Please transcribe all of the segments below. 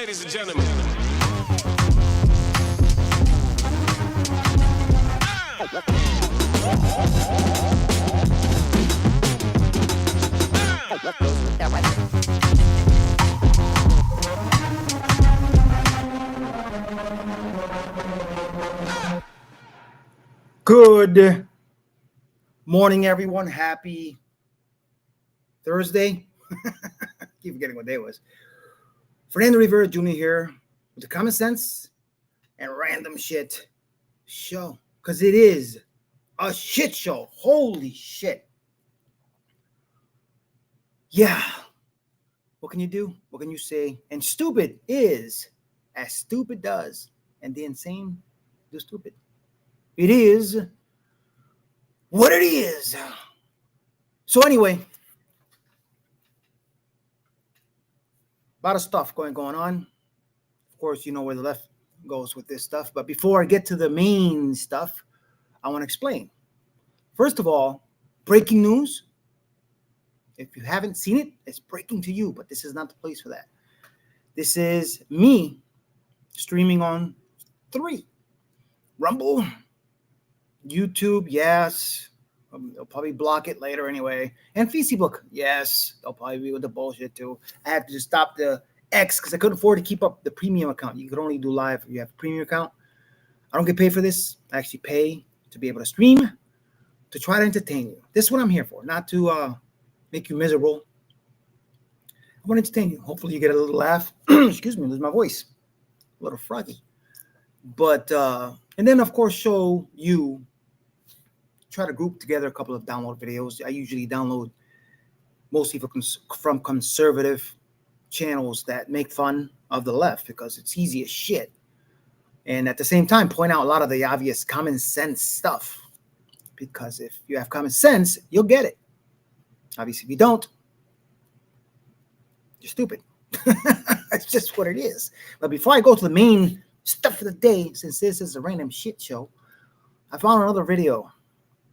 ladies and gentlemen. Good morning, everyone. Happy Thursday. Keep forgetting what day it was. Fernando Rivera Jr. here with the Common Sense and Random Shit show. Because it is a shit show. Holy shit. Yeah. What can you do? What can you say? And stupid is as stupid does. And the insane do stupid. It is what it is. So anyway, a lot of stuff going on. Of course, you know where the left goes with this stuff. But before I get to the main stuff, I want to explain. First of all, breaking news. If you haven't seen it, it's breaking to you, but this is not the place for that. This is me streaming on 3. Rumble, YouTube, yes. They'll probably block it later anyway. And Facebook, yes. They'll probably be with the bullshit too. I had to just stop the X because I couldn't afford to keep up the premium account. You could only do live if you have a premium account. I don't get paid for this. I actually pay to be able to stream, to try to entertain you. This is what I'm here for, not to make you miserable. I want to entertain you. Hopefully you get a little laugh. Excuse me, lose my voice. A little froggy. But, and then of course show you, try to group together a couple of download videos. I usually download mostly from conservative channels that make fun of the left because it's easy as shit. And at the same time, point out a lot of the obvious common sense stuff. Because if you have common sense, you'll get it. Obviously, if you don't, you're stupid. That's just what it is. But before I go to the main stuff of the day, since this is a random shit show, I found another video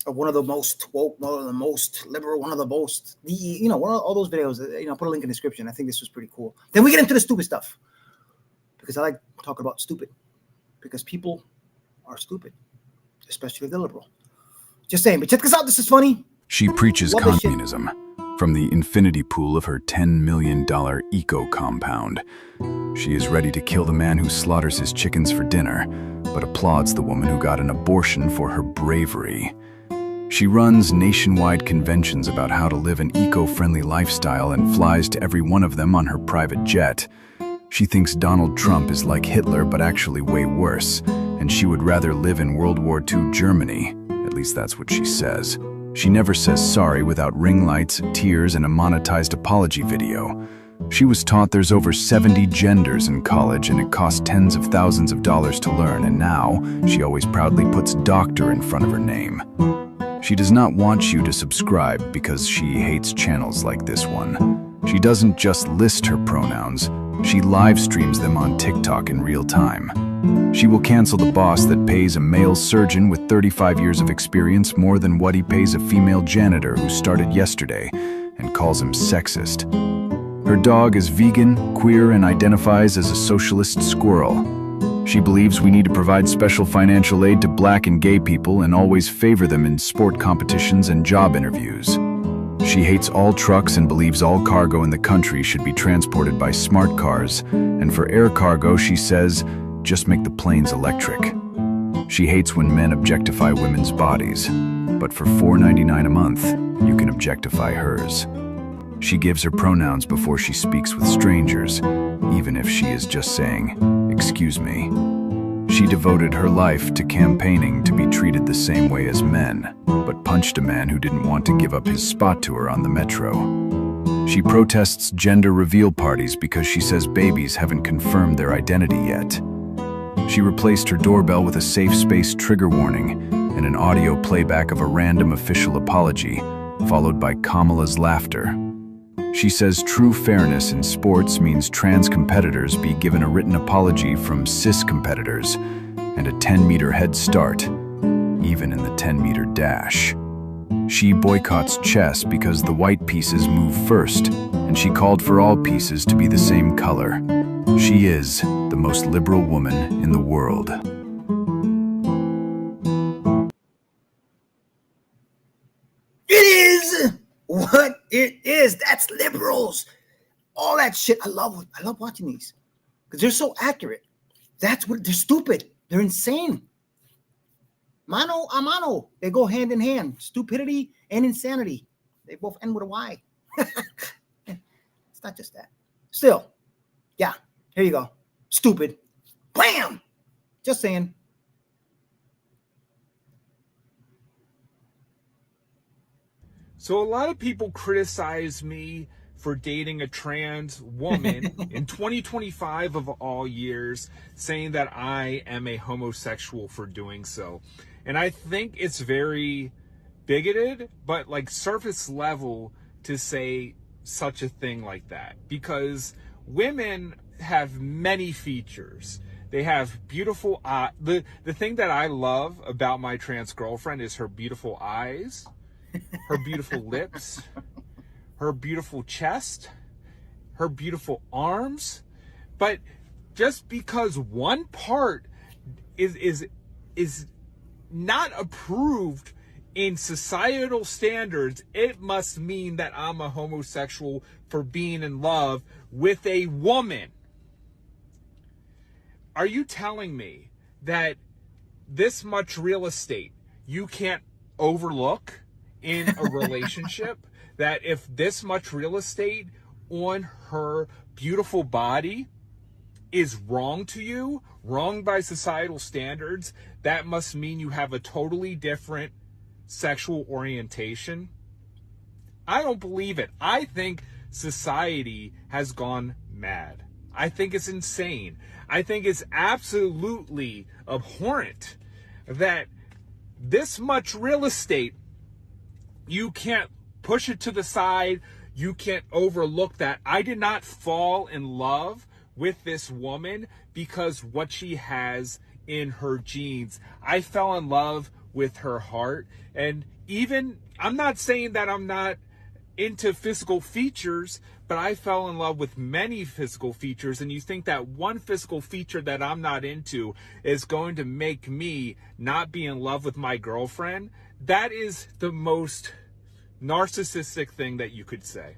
of one of the most woke, one of the most liberal, one of the most, one of all those videos. Put a link in the description. I think this was pretty cool. Then we get into the stupid stuff because I like talking about stupid because people are stupid, especially the liberal. Just saying. But check this out. This is funny. She preaches communism from the infinity pool of her $10 million eco-compound. She is ready to kill the man who slaughters his chickens for dinner, but applauds the woman who got an abortion for her bravery. She runs nationwide conventions about how to live an eco-friendly lifestyle and flies to every one of them on her private jet. She thinks Donald Trump is like Hitler, but actually way worse, and she would rather live in World War II Germany. At least that's what she says. She never says sorry without ring lights, tears, and a monetized apology video. She was taught there's over 70 genders in college and it costs tens of thousands of dollars to learn, and now she always proudly puts doctor in front of her name. She does not want you to subscribe because she hates channels like this one. She doesn't just list her pronouns, she live streams them on TikTok in real time. She will cancel the boss that pays a male surgeon with 35 years of experience more than what he pays a female janitor who started yesterday and calls him sexist. Her dog is vegan, queer, and identifies as a socialist squirrel. She believes we need to provide special financial aid to black and gay people and always favor them in sport competitions and job interviews. She hates all trucks and believes all cargo in the country should be transported by smart cars, and for air cargo, she says, just make the planes electric. She hates when men objectify women's bodies, but for $4.99 a month, you can objectify hers. She gives her pronouns before she speaks with strangers, even if she is just saying, "Excuse me." She devoted her life to campaigning to be treated the same way as men, but punched a man who didn't want to give up his spot to her on the metro. She protests gender reveal parties because she says babies haven't confirmed their identity yet. She replaced her doorbell with a safe space trigger warning and an audio playback of a random official apology, followed by Kamala's laughter. She says true fairness in sports means trans competitors be given a written apology from cis competitors and a 10-meter head start, even in the 10-meter dash. She boycotts chess because the white pieces move first, and she called for all pieces to be the same color. She is the most liberal woman in the world. It is what it is. That's liberals. All that shit. I love watching these because they're so accurate. That's what they're stupid. They're insane. Mano a mano. They go hand in hand. Stupidity and insanity. They both end with a Y. It's not just that. Still, yeah. Here you go. Stupid. Bam. Just saying. So a lot of people criticize me for dating a trans woman in 2025 of all years, saying that I am a homosexual for doing so. And I think it's very bigoted, but like surface level to say such a thing like that, because women have many features. They have beautiful eyes. The thing that I love about my trans girlfriend is her beautiful eyes, her beautiful lips, her beautiful chest, her beautiful arms. But just because one part is not approved in societal standards, it must mean that I'm a homosexual for being in love with a woman. Are you telling me that this much real estate you can't overlook in a relationship? That if this much real estate on her beautiful body is wrong to you, wrong by societal standards, that must mean you have a totally different sexual orientation? I don't believe it. I think society has gone mad. I think it's insane. I think it's absolutely abhorrent that this much real estate, you can't push it to the side. You can't overlook that. I did not fall in love with this woman because what she has in her genes. I fell in love with her heart. And even, I'm not saying that I'm not into physical features, but I fell in love with many physical features. And you think that one physical feature that I'm not into is going to make me not be in love with my girlfriend? That is the most narcissistic thing that you could say.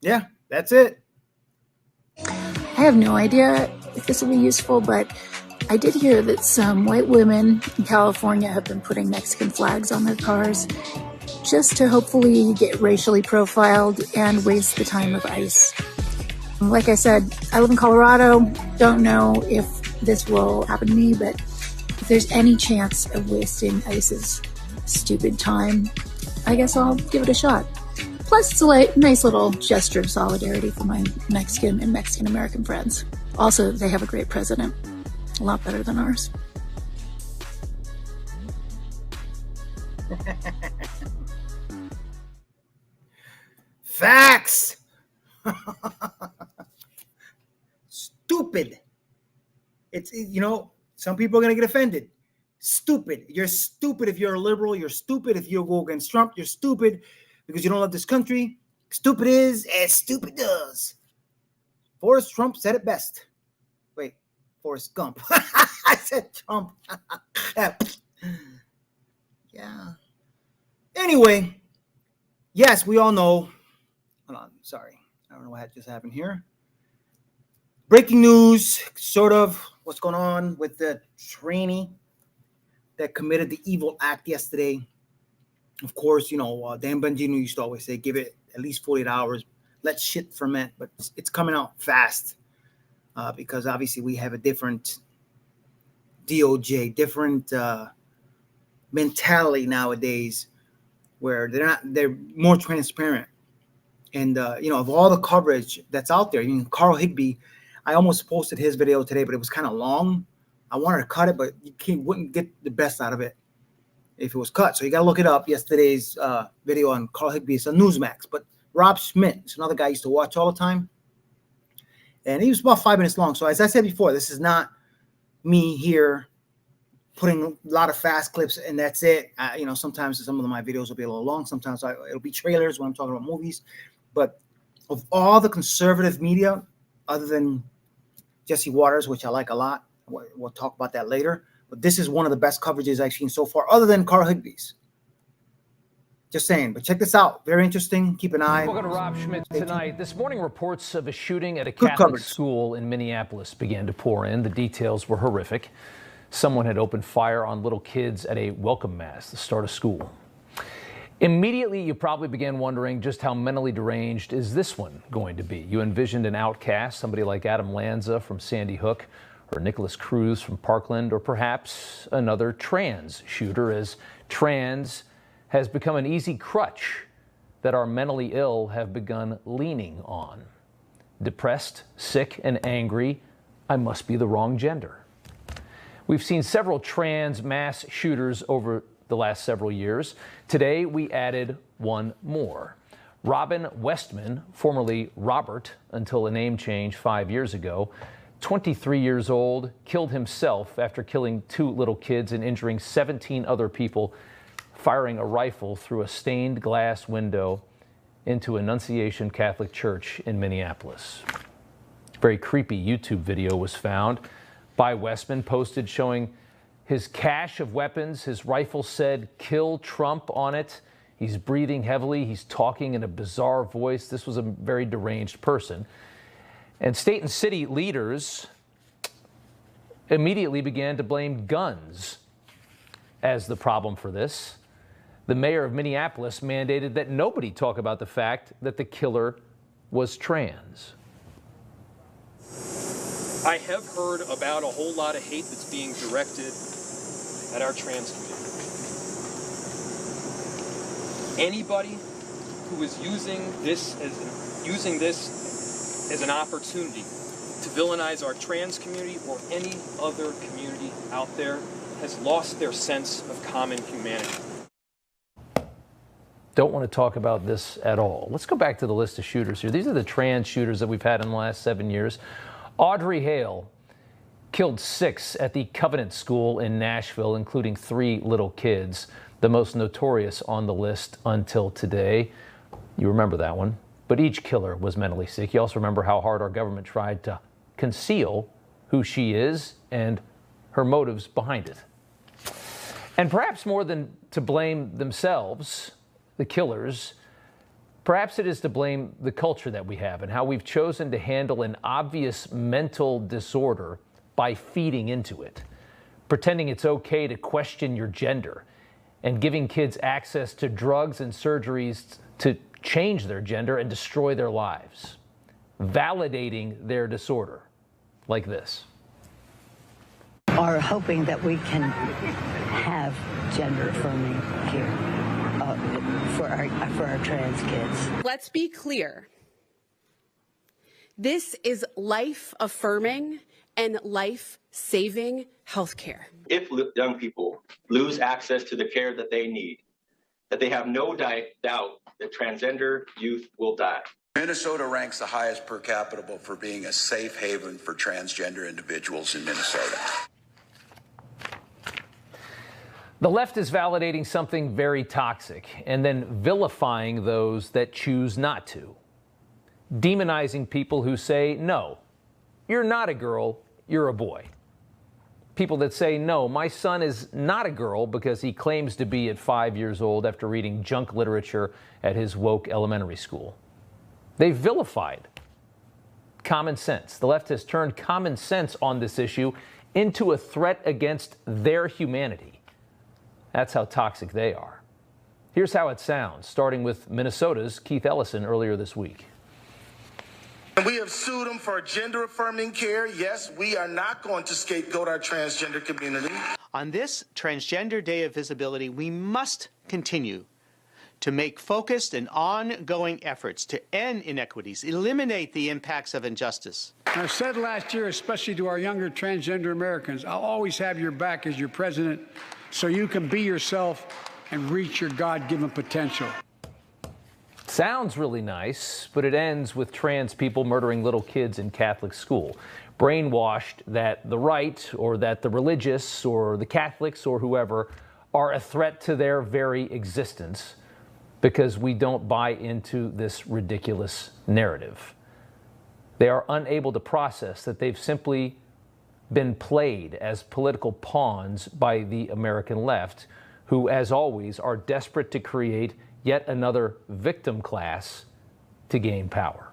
Yeah, that's it. I have no idea if this will be useful, but I did hear that some white women in California have been putting Mexican flags on their cars just to hopefully get racially profiled and waste the time of ICE. Like I said, I live in Colorado. Don't know if this will happen to me, but if there's any chance of wasting ICE's stupid time, I guess I'll give it a shot. Plus, it's a nice little gesture of solidarity for my Mexican and Mexican-American friends. Also, they have a great president. A lot better than ours. Facts. Stupid. It's, you know, some people are going to get offended. Stupid. You're stupid if you're a liberal. You're stupid if you go against Trump. You're stupid because you don't love this country. Stupid is as stupid does. Forrest Trump said it best. Wait, Forrest Gump. I said Trump. Yeah. Anyway, yes, we all know. Hold on, sorry. I don't know what just happened here. Breaking news, sort of, what's going on with the trainee that committed the evil act yesterday. Of course, you know, Dan Bongino used to always say, give it at least 48 hours, let shit ferment, but it's coming out fast because obviously we have a different DOJ, different mentality nowadays where they're more transparent. And, you know, of all the coverage that's out there, I mean, Carl Higbee, I almost posted his video today, but it was kind of long. I wanted to cut it, but you wouldn't get the best out of it if it was cut. So you got to look it up. Yesterday's video on Carl Higbee. It's on Newsmax. But Rob Schmidt is another guy I used to watch all the time. And he was about 5 minutes long. So as I said before, this is not me here putting a lot of fast clips and that's it. You know, sometimes some of my videos will be a little long. Sometimes it'll be trailers when I'm talking about movies. But of all the conservative media, other than Jesse Waters, which I like a lot. We'll talk about that later. But this is one of the best coverages I've seen so far, other than Carl Higby's. Just saying, but check this out. Very interesting. Keep an eye. Welcome to Rob Schmidt tonight. This morning, reports of a shooting at a Good Catholic coverage. school in Minneapolis began to pour in. The details were horrific. Someone had opened fire on little kids at a welcome mass, the start of school. Immediately, you probably began wondering just how mentally deranged is this one going to be. You envisioned an outcast, somebody like Adam Lanza from Sandy Hook, or Nicholas Cruz from Parkland, or perhaps another trans shooter, as trans has become an easy crutch that our mentally ill have begun leaning on. Depressed, sick, and angry, I must be the wrong gender. We've seen several trans mass shooters over the last several years. Today, we added one more. Robin Westman, formerly Robert until a name change 5 years ago, 23 years old, killed himself after killing 2 little kids and injuring 17 other people, firing a rifle through a stained glass window into Annunciation Catholic Church in Minneapolis. A very creepy YouTube video was found by Westman, posted showing his cache of weapons. His rifle said, "Kill Trump" on it. He's breathing heavily. He's talking in a bizarre voice. This was a very deranged person. And state and city leaders immediately began to blame guns as the problem for this. The mayor of Minneapolis mandated that nobody talk about the fact that the killer was trans. I have heard about a whole lot of hate that's being directed at our trans community. Anybody who is using this as an opportunity to villainize our trans community or any other community out there has lost their sense of common humanity. Don't want to talk about this at all. Let's go back to the list of shooters here. These are the trans shooters that we've had in the last 7 years. Audrey Hale killed 6 at the Covenant School in Nashville, including 3 little kids, the most notorious on the list until today. You remember that one. But each killer was mentally sick. You also remember how hard our government tried to conceal who she is and her motives behind it. And perhaps more than to blame themselves, the killers, perhaps it is to blame the culture that we have and how we've chosen to handle an obvious mental disorder by feeding into it, pretending it's okay to question your gender, and giving kids access to drugs and surgeries to change their gender and destroy their lives, validating their disorder like this. Are hoping that we can have gender affirming care for our trans kids. Let's be clear. This is life-affirming and life-saving healthcare. If young people lose access to the care that they need, that they have no doubt that transgender youth will die. Minnesota ranks the highest per capita for being a safe haven for transgender individuals in Minnesota. The left is validating something very toxic and then vilifying those that choose not to. Demonizing people who say, no, you're not a girl, you're a boy. People that say, no, my son is not a girl because he claims to be at 5 years old after reading junk literature at his woke elementary school. They vilified common sense. The left has turned common sense on this issue into a threat against their humanity. That's how toxic they are. Here's how it sounds, starting with Minnesota's Keith Ellison earlier this week. We have sued them for gender-affirming care. Yes, we are not going to scapegoat our transgender community. On this Transgender Day of Visibility, we must continue to make focused and ongoing efforts to end inequities, eliminate the impacts of injustice. I said last year, especially to our younger transgender Americans, I'll always have your back as your president so you can be yourself and reach your God-given potential. Sounds really nice, but it ends with trans people murdering little kids in Catholic school, brainwashed that the right or that the religious or the Catholics or whoever are a threat to their very existence. because we don't buy into this ridiculous narrative. They are unable to process that they've simply been played as political pawns by the American left, who, as always, are desperate to create yet another victim class to gain power.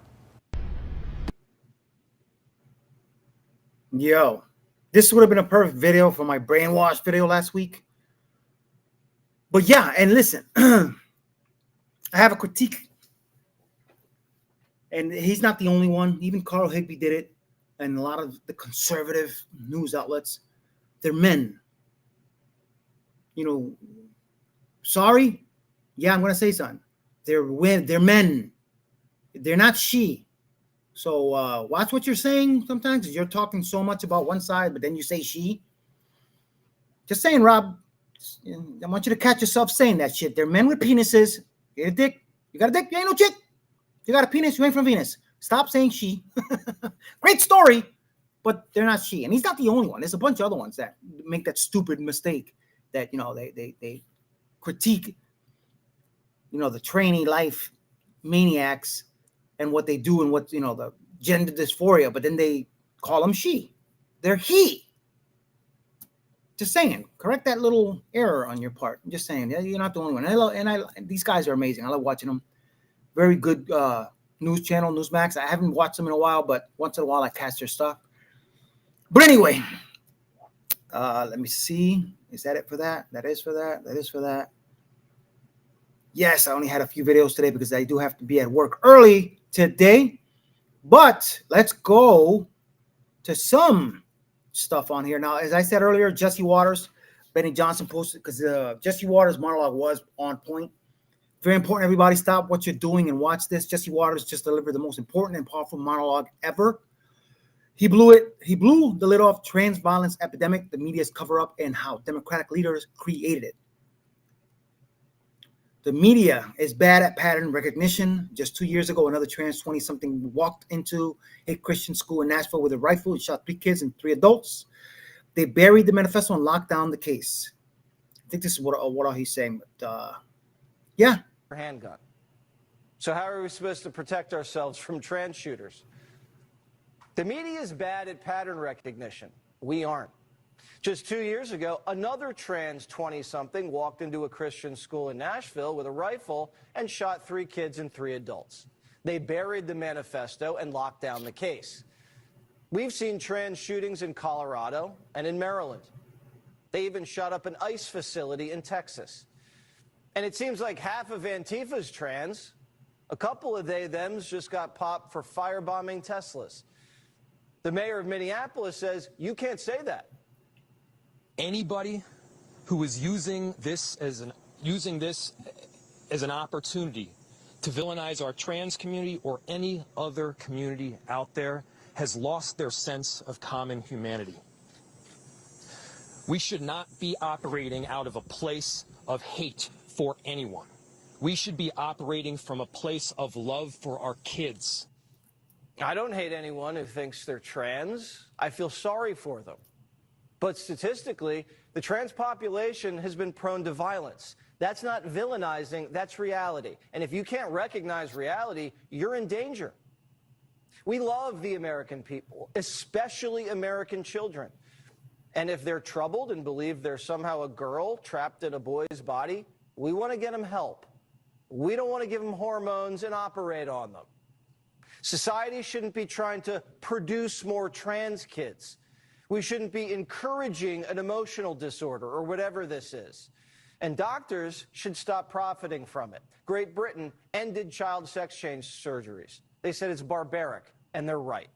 Yo, this would have been a perfect video for my brainwash video last week. But yeah, and listen, I have a critique. And he's not the only one. Even Carl Higbee did it. And a lot of the conservative news outlets, they're men. You know, sorry. Yeah, I'm going to say something. They're men. They're not she. So watch what you're saying sometimes, because you're talking so much about one side, but then you say she. Just saying, Rob. I want you to catch yourself saying that shit. They're men with penises. You got a dick. You got a dick. You ain't no chick. You got a penis. You ain't from Venus. Stop saying she. Great story, but they're not she. And he's not the only one. There's a bunch of other ones that make that stupid mistake that, you know, they critique, you know, the trainee life maniacs and what they do and what, you know, the gender dysphoria, but then they call them she. They're he. Just saying, correct that little error on your part. I'm just saying, you're not the only one. These guys are amazing. I love watching them. Very good news channel, Newsmax. I haven't watched them in a while, but once in a while I catch their stuff. But anyway, let me see. Is that it for that? That is for that. That is for that. Yes, I only had a few videos today because I do have to be at work early today. But let's go to some stuff on here. Now, as I said earlier, Jesse Waters, Benny Johnson posted, because Jesse Waters' monologue was on point. Very important, everybody. Stop what you're doing and watch this. Jesse Waters just delivered the most important and powerful monologue ever. He blew it. He blew the lid off trans violence epidemic, the media's cover-up, and how Democratic leaders created it. The media is bad at pattern recognition. Just 2 years ago, another trans 20-something walked into a Christian school in Nashville with a rifle and shot 3 kids and 3 adults. They buried the manifesto and locked down the case. I think this is what all he's saying. But yeah. Handgun. So how are we supposed to protect ourselves from trans shooters? The media is bad at pattern recognition. We aren't. Just 2 years ago, another trans 20-something walked into a Christian school in Nashville with a rifle and shot 3 kids and 3 adults. They buried the manifesto and locked down the case. We've seen trans shootings in Colorado and in Maryland. They even shot up an ICE facility in Texas. And it seems like half of Antifa's trans. A couple of they-thems just got popped for firebombing Teslas. The mayor of Minneapolis says, you can't say that. Anybody who is using this as an opportunity to villainize our trans community or any other community out there has lost their sense of common humanity. We should not be operating out of a place of hate for anyone. We should be operating from a place of love for our kids. I don't hate anyone who thinks they're trans. I feel sorry for them. But statistically, the trans population has been prone to violence. That's not villainizing, that's reality. And if you can't recognize reality, you're in danger. We love the American people, especially American children. And if they're troubled and believe they're somehow a girl trapped in a boy's body, we want to get them help. We don't want to give them hormones and operate on them. Society shouldn't be trying to produce more trans kids. We shouldn't be encouraging an emotional disorder or whatever this is. And doctors should stop profiting from it. Great Britain ended child sex change surgeries. They said it's barbaric, and they're right.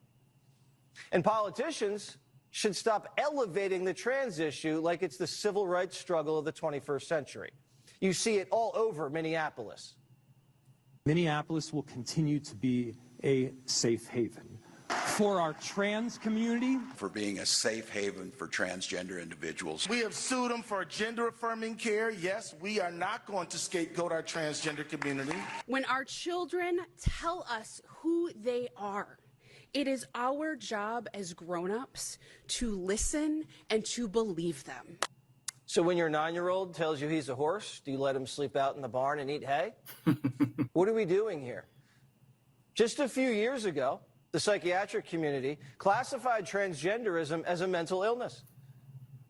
And politicians should stop elevating the trans issue like it's the civil rights struggle of the 21st century. You see it all over Minneapolis. Minneapolis will continue to be a safe haven for our trans community. For being a safe haven for transgender individuals. We have sued them for gender-affirming care. Yes, we are not going to scapegoat our transgender community. When our children tell us who they are, it is our job as grown-ups to listen and to believe them. So when your 9-year-old tells you he's a horse, do you let him sleep out in the barn and eat hay? What are we doing here? Just a few years ago, the psychiatric community classified transgenderism as a mental illness.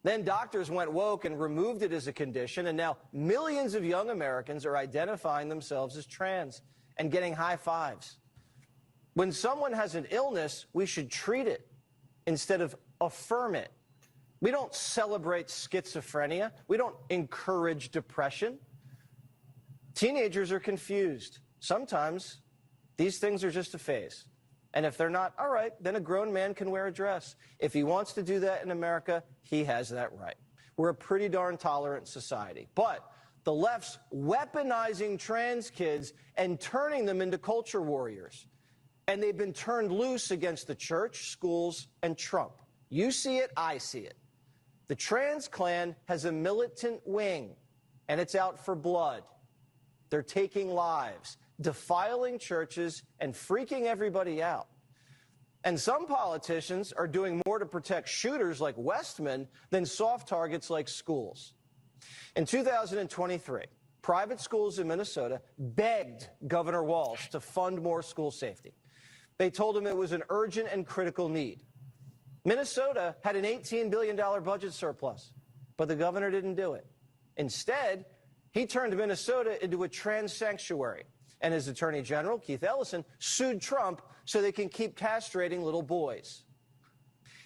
Then doctors went woke and removed it as a condition, and now millions of young Americans are identifying themselves as trans and getting high fives. When someone has an illness, we should treat it instead of affirm it. We don't celebrate schizophrenia. We don't encourage depression. Teenagers are confused. Sometimes these things are just a phase. And if they're not, all right, then a grown man can wear a dress. If he wants to do that in America, he has that right. We're a pretty darn tolerant society. But the left's weaponizing trans kids and turning them into culture warriors. And they've been turned loose against the church, schools, and Trump. You see it, I see it. The trans clan has a militant wing, and it's out for blood. They're taking lives, defiling churches, and freaking everybody out. And some politicians are doing more to protect shooters like Westman than soft targets like schools. In 2023, private schools in Minnesota begged Governor Walz to fund more school safety. They told him it was an urgent and critical need. Minnesota had an $18 billion budget surplus, but the governor didn't do it. Instead, he turned Minnesota into a trans sanctuary. And his attorney general, Keith Ellison, sued Trump so they can keep castrating little boys.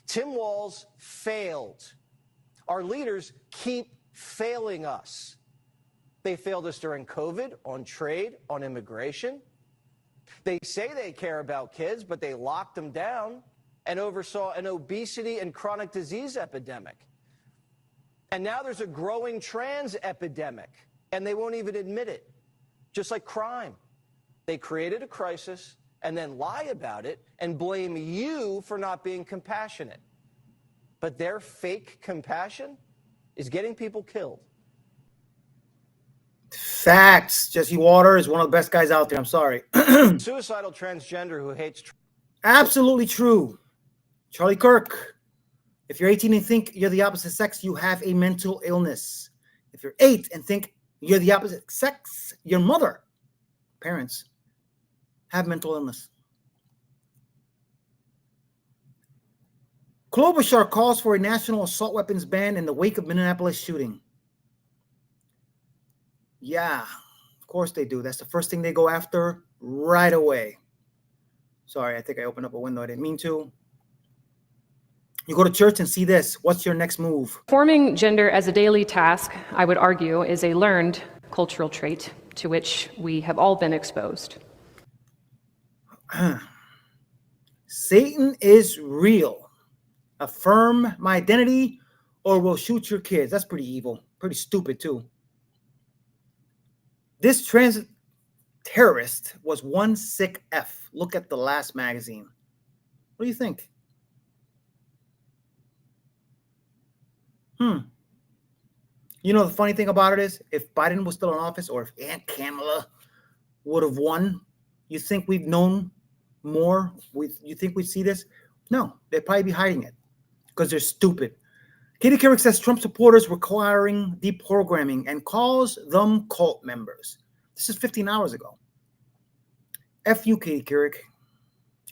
Tim Walz failed. Our leaders keep failing us. They failed us during COVID, on trade, on immigration. They say they care about kids, but they locked them down and oversaw an obesity and chronic disease epidemic. And now there's a growing trans epidemic, and they won't even admit it. Just like crime. They created a crisis and then lie about it and blame you for not being compassionate. But their fake compassion is getting people killed. Facts. Jesse Water is one of the best guys out there. I'm sorry. Suicidal transgender who hates... Absolutely true. Charlie Kirk. If you're 18 and think you're the opposite sex, you have a mental illness. If you're 8 and think you're the opposite sex, your mother, parents, have mental illness. Klobuchar calls for a national assault weapons ban in the wake of Minneapolis shooting. Yeah, of course they do. That's the first thing they go after right away. Sorry, I think I opened up a window. I didn't mean to. You go to church and see this. What's your next move? Forming gender as a daily task, I would argue, is a learned cultural trait to which we have all been exposed. Satan is real. Affirm my identity or we'll shoot your kids. That's pretty evil. Pretty stupid, too. This trans terrorist was one sick F. Look at the last magazine. What do you think? You know, the funny thing about it is, if Biden was still in office or if Aunt Kamala would have won, you think we've known more? You think we'd see this? No, they'd probably be hiding it because they're stupid. Katie Couric says Trump supporters requiring deprogramming and calls them cult members. This is 15 hours ago. F you, Katie Couric.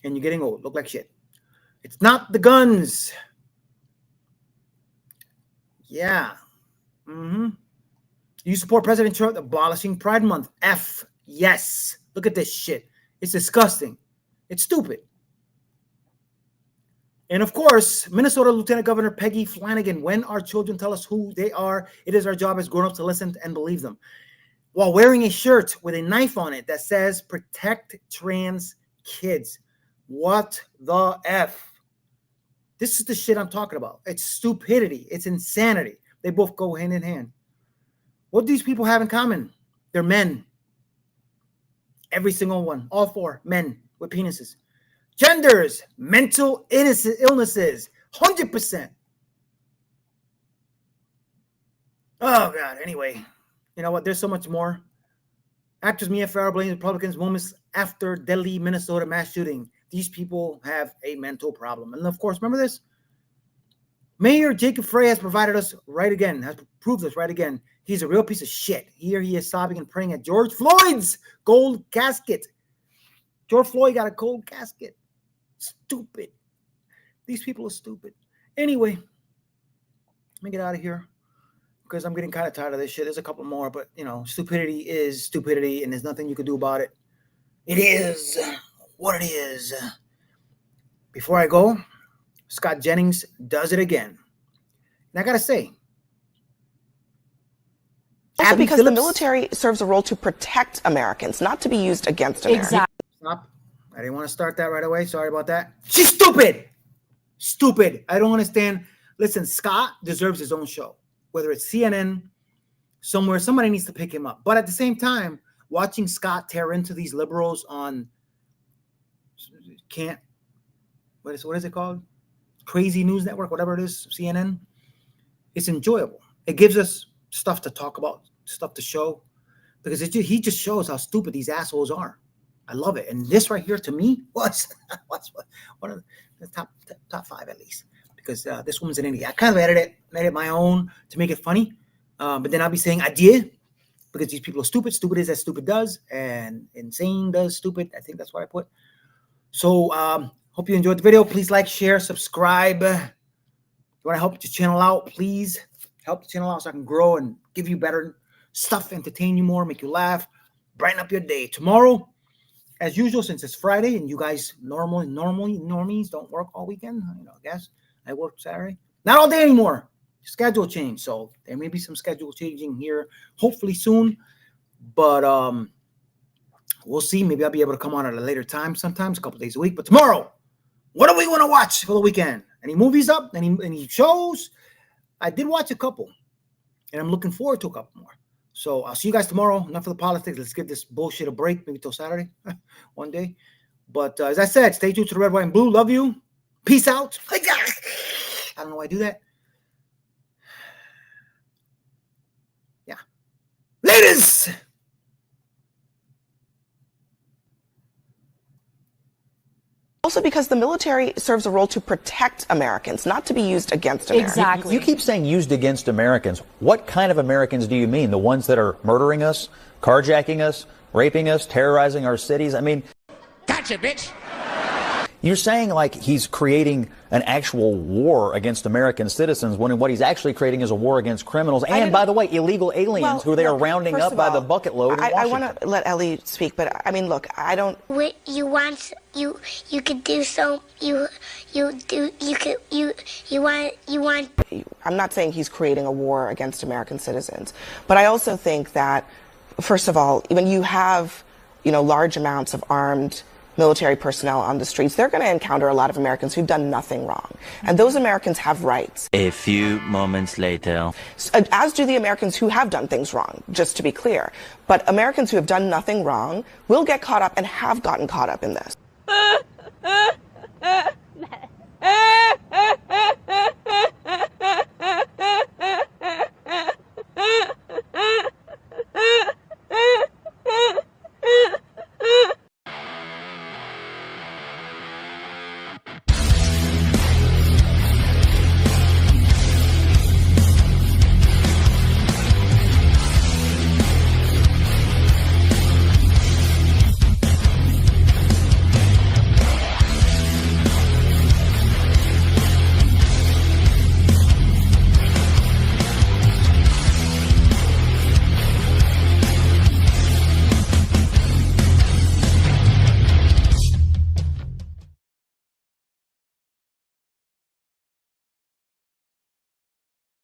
And you're getting old. Look like shit. It's not the guns. Yeah. You support President Trump abolishing Pride Month. F. Yes. Look at this shit. It's disgusting. It's stupid. And of course, Minnesota Lieutenant Governor Peggy Flanagan, when our children tell us who they are, it is our job as grown-ups to listen and believe them. While wearing a shirt with a knife on it that says, protect trans kids. What the F? This is the shit I'm talking about. It's stupidity. It's insanity. They both go hand in hand. What do these people have in common? They're men. Every single one. All four men with penises. Genders, mental illnesses, 100%. Oh, God. Anyway, you know what? There's so much more. Actress Mia Farrow blames Republicans moments after Delhi, Minnesota mass shooting. These people have a mental problem. And of course, remember this? Mayor Jacob Frey has provided us right again, has proved us right again. He's a real piece of shit. Here he is sobbing and praying at George Floyd's gold casket. George Floyd got a gold casket. Stupid. These people are stupid. Anyway, let me get out of here because I'm getting kind of tired of this shit. There's a couple more, but, you know, stupidity is stupidity, and there's nothing you can do about it. It is what it is. Before I go, Scott Jennings does it again. And I got to say, also because the military serves a role to protect Americans, not to be used against Americans. Exactly. Stop. I didn't want to start that right away. Sorry about that. She's stupid. Stupid. I don't understand. Listen, Scott deserves his own show, whether it's CNN, somewhere. Somebody needs to pick him up. But at the same time, watching Scott tear into these liberals on what is it called? Crazy News Network, whatever it is, CNN. It's enjoyable. It gives us stuff to talk about, stuff to show, because he just shows how stupid these assholes are. I love it. And this right here, to me, was one of the top 5 at least, because this woman's an idiot. I kind of edited my own to make it funny, but then I'll be saying adieu, because these people are stupid. Stupid is as stupid does, and insane does stupid. I think that's what I put. So hope you enjoyed the video. Please like, share, subscribe. If you want to help the channel out, please help the channel out so I can grow and give you better stuff, entertain you more, make you laugh, brighten up your day. Tomorrow, as usual, since it's Friday and you guys normies don't work all weekend, I guess I work Saturday. Not all day anymore. Schedule change. So there may be some schedule changing here, hopefully soon. But we'll see. Maybe I'll be able to come on at a later time, sometimes a couple days a week. But tomorrow, what do we want to watch for the weekend? Any movies up? Any shows? I did watch a couple, and I'm looking forward to a couple more. So I'll see you guys tomorrow. Enough of the politics. Let's give this bullshit a break, maybe till Saturday, one day. But as I said, stay tuned to the red, white, and blue. Love you. Peace out. I don't know why I do that. Yeah. Ladies. Also because the military serves a role to protect Americans, not to be used against Americans. Exactly. You keep saying used against Americans. What kind of Americans do you mean? The ones that are murdering us, carjacking us, raping us, terrorizing our cities? I mean... Gotcha, bitch! You're saying like he's creating an actual war against American citizens when what he's actually creating is a war against criminals and, by the way, illegal aliens who they are rounding up by the bucket load in Washington. I want to let Ellie speak, but I mean, look, I don't... You could do so, you want... I'm not saying he's creating a war against American citizens, but I also think that, first of all, when you have, large amounts of armed military personnel on the streets, they're going to encounter a lot of Americans who've done nothing wrong. And those Americans have rights. A few moments later. As do the Americans who have done things wrong, just to be clear. But Americans who have done nothing wrong will get caught up and have gotten caught up in this.